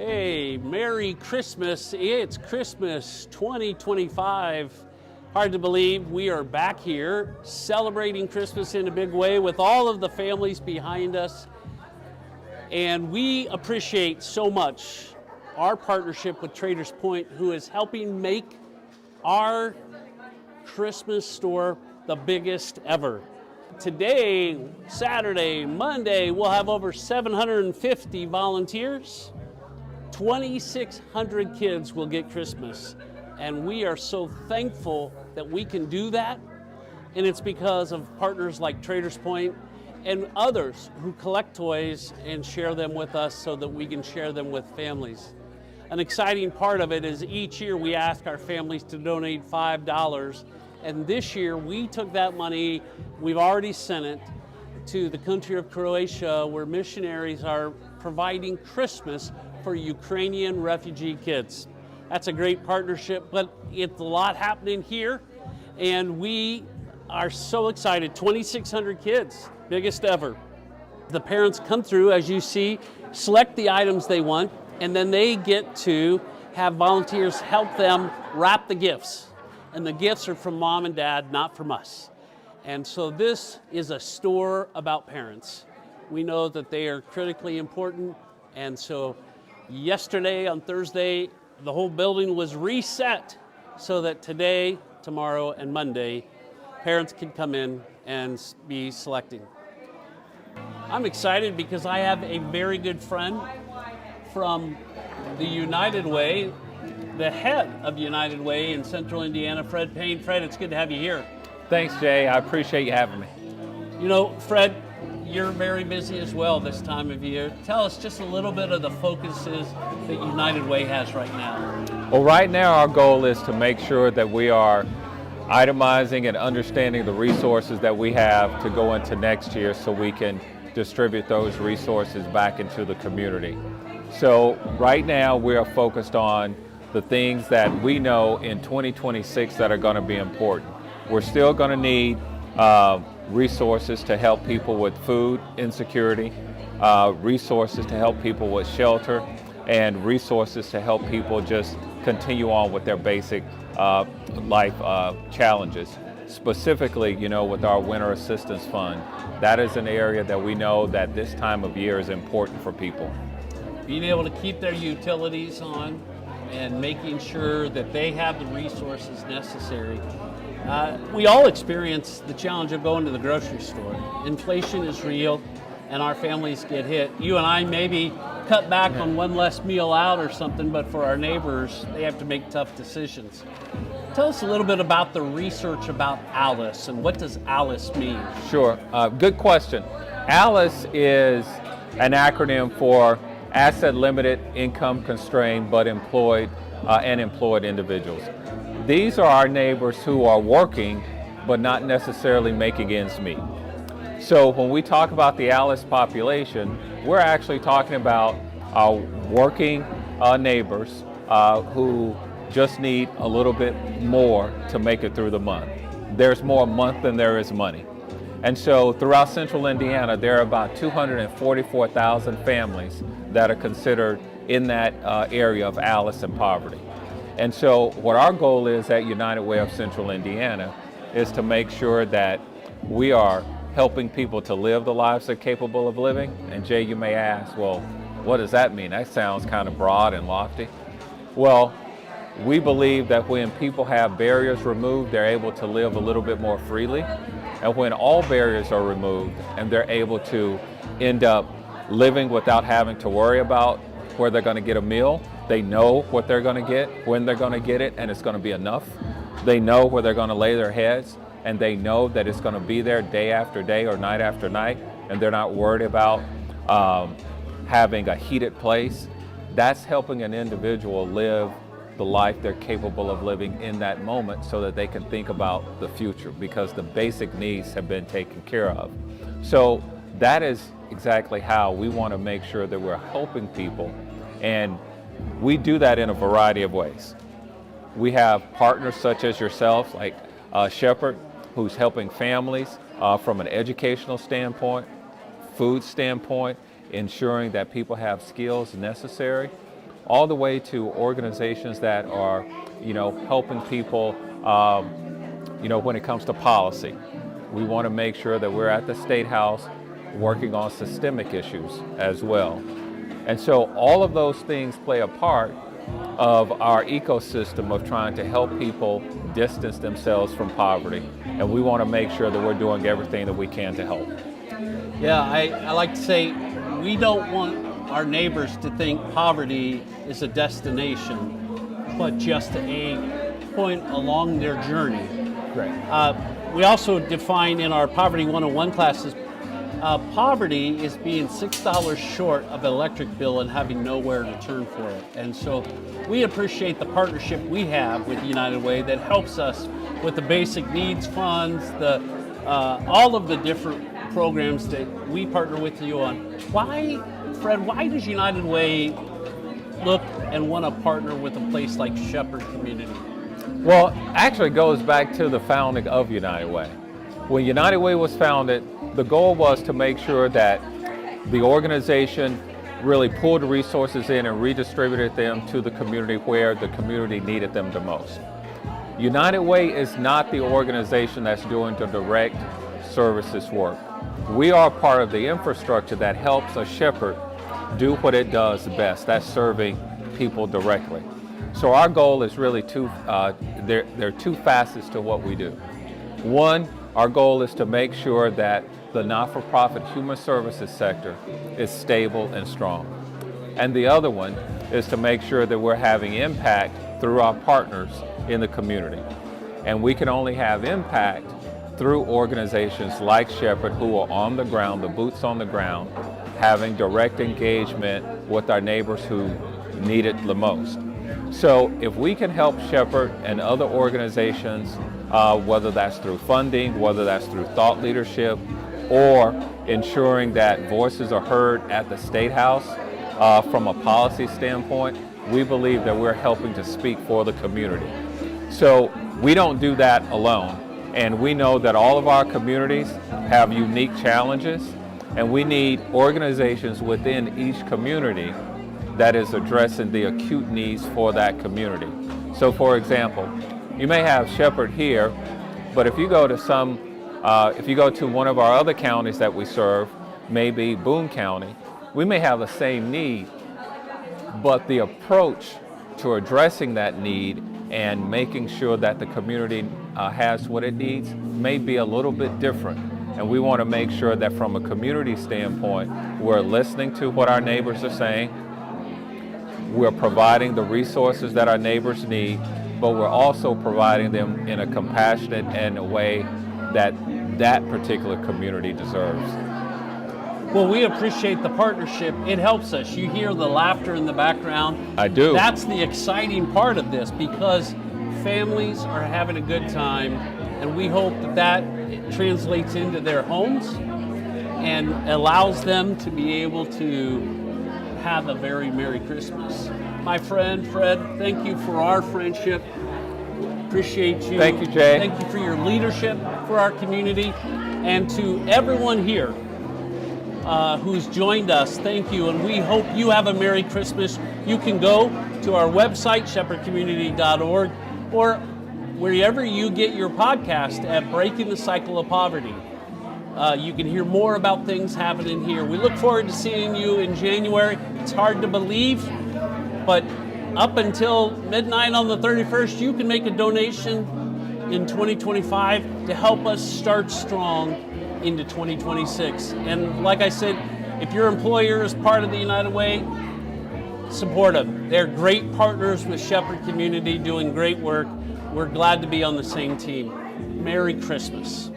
Hey, Merry Christmas. It's Christmas 2025. Hard to believe we are back here celebrating Christmas in a big way with all of the families behind us. And we appreciate so much our partnership with Traders Point, who is helping make our Christmas store the biggest ever. Today, Saturday, Monday, we'll have over 750 volunteers. 2,600 kids will get Christmas, and we are so thankful that we can do that, and it's because of partners like Traders Point and others who collect toys and share them with us so that we can share them with families. An exciting part of it is each year we ask our families to donate $5, and this year we took that money, we've already sent it to the country of Croatia, where missionaries are providing Christmas for Ukrainian refugee kids. That's a great partnership, but it's a lot happening here, and we are so excited. 2,600 kids, biggest ever. The parents come through, as you see, select the items they want, and then they get to have volunteers help them wrap the gifts. And the gifts are from mom and dad, not from us. And so this is a store about parents. We know that they are critically important, and so yesterday on Thursday, the whole building was reset so that today, tomorrow, and Monday, parents can come in and be selecting. I'm excited because I have a very good friend from the United Way, the head of United Way in Central Indiana, Fred Payne. Fred, it's good to have you here. Thanks, Jay. I appreciate you having me. You know, Fred, you're very busy as well this time of year. Tell us just a little bit of the focuses that United Way has right now. Well, right now our goal is to make sure that we are itemizing and understanding the resources that we have to go into next year so we can distribute those resources back into the community. So right now we are focused on the things that we know in 2026 that are going to be important. We're still going to need resources to help people with food insecurity, resources to help people with shelter, and resources to help people just continue on with their basic life challenges. Specifically, you know, with our Winter Assistance Fund, that is an area that we know that this time of year is important for people. Being able to keep their utilities on and making sure that they have the resources necessary. We all experience the challenge of going to the grocery store. Inflation is real, and our families get hit. You and I maybe cut back on one less meal out or something, but for our neighbors, they have to make tough decisions. Tell us a little bit about the research about ALICE, and what does ALICE mean? Sure, good question. ALICE is an acronym for Asset Limited, Income Constrained, but Employed and Employed Individuals. These are our neighbors who are working, but not necessarily making ends meet. So when we talk about the ALICE population, we're actually talking about our working neighbors who just need a little bit more to make it through the month. There's more month than there is money. And so throughout Central Indiana, there are about 244,000 families that are considered in that area of ALICE and poverty. And so what our goal is at United Way of Central Indiana is to make sure that we are helping people to live the lives they're capable of living. And Jay, you may ask, well, what does that mean? That sounds kind of broad and lofty. Well, we believe that when people have barriers removed, they're able to live a little bit more freely. And when all barriers are removed and they're able to end up living without having to worry about where they're going to get a meal, they know what they're going to get, when they're going to get it, and it's going to be enough. They know where they're going to lay their heads, and they know that it's going to be there day after day or night after night, and they're not worried about having a heated place. That's helping an individual live the life they're capable of living in that moment so that they can think about the future, because the basic needs have been taken care of. So that is exactly how we want to make sure that we're helping people, and we do that in a variety of ways. We have partners such as yourself, like Shepherd, who's helping families from an educational standpoint, food standpoint, ensuring that people have skills necessary. all the way to organizations that are, helping people, when it comes to policy. We want to make sure that we're at the State House working on systemic issues as well. And so all of those things play a part of our ecosystem of trying to help people distance themselves from poverty. And we want to make sure that we're doing everything that we can to help. Yeah, I like to say we don't want our neighbors to think poverty is a destination, but just a point along their journey. Great. We also define in our Poverty 101 classes, poverty is being $6 short of an electric bill and having nowhere to turn for it. And so we appreciate the partnership we have with United Way that helps us with the basic needs funds, all of the different programs that we partner with you on. Fred, why does United Way look and want to partner with a place like Shepherd Community? Well, actually it goes back to the founding of United Way. When United Way was founded, the goal was to make sure that the organization really pulled resources in and redistributed them to the community where the community needed them the most. United Way is not the organization that's doing the direct services work. We are part of the infrastructure that helps a shepherd do what it does best, that's serving people directly. So our goal is really there are two facets to what we do. One, our goal is to make sure that the not-for-profit human services sector is stable and strong. And the other one is to make sure that we're having impact through our partners in the community. And we can only have impact through organizations like Shepherd, who are on the ground, the boots on the ground, having direct engagement with our neighbors who need it the most. So if we can help Shepherd and other organizations, whether that's through funding, whether that's through thought leadership, or ensuring that voices are heard at the State House from a policy standpoint, we believe that we're helping to speak for the community. So we don't do that alone. And we know that all of our communities have unique challenges, and we need organizations within each community that is addressing the acute needs for that community. So for example, you may have Shepherd here, but if you go to one of our other counties that we serve, maybe Boone County, we may have the same need, but the approach to addressing that need and making sure that the community has what it needs may be a little bit different. And we want to make sure that from a community standpoint, we're listening to what our neighbors are saying, we're providing the resources that our neighbors need, but we're also providing them in a compassionate and a way that that particular community deserves. Well, we appreciate the partnership. It helps us. You hear the laughter in the background. I do. That's the exciting part of this, because families are having a good time, and we hope that translates into their homes and allows them to be able to have a very Merry Christmas. My friend Fred, thank you for our friendship. Appreciate you. Thank you, Jay. Thank you for your leadership for our community. And to everyone here who's joined us, thank you. And we hope you have a Merry Christmas. You can go to our website, shepherdcommunity.org, or wherever you get your podcast at Breaking the Cycle of Poverty. You can hear more about things happening here. We look forward to seeing you in January. It's hard to believe, but up until midnight on the 31st, you can make a donation in 2025 to help us start strong into 2026. And like I said, if your employer is part of the United Way, support them. They're great partners with Shepherd Community, doing great work. We're glad to be on the same team. Merry Christmas.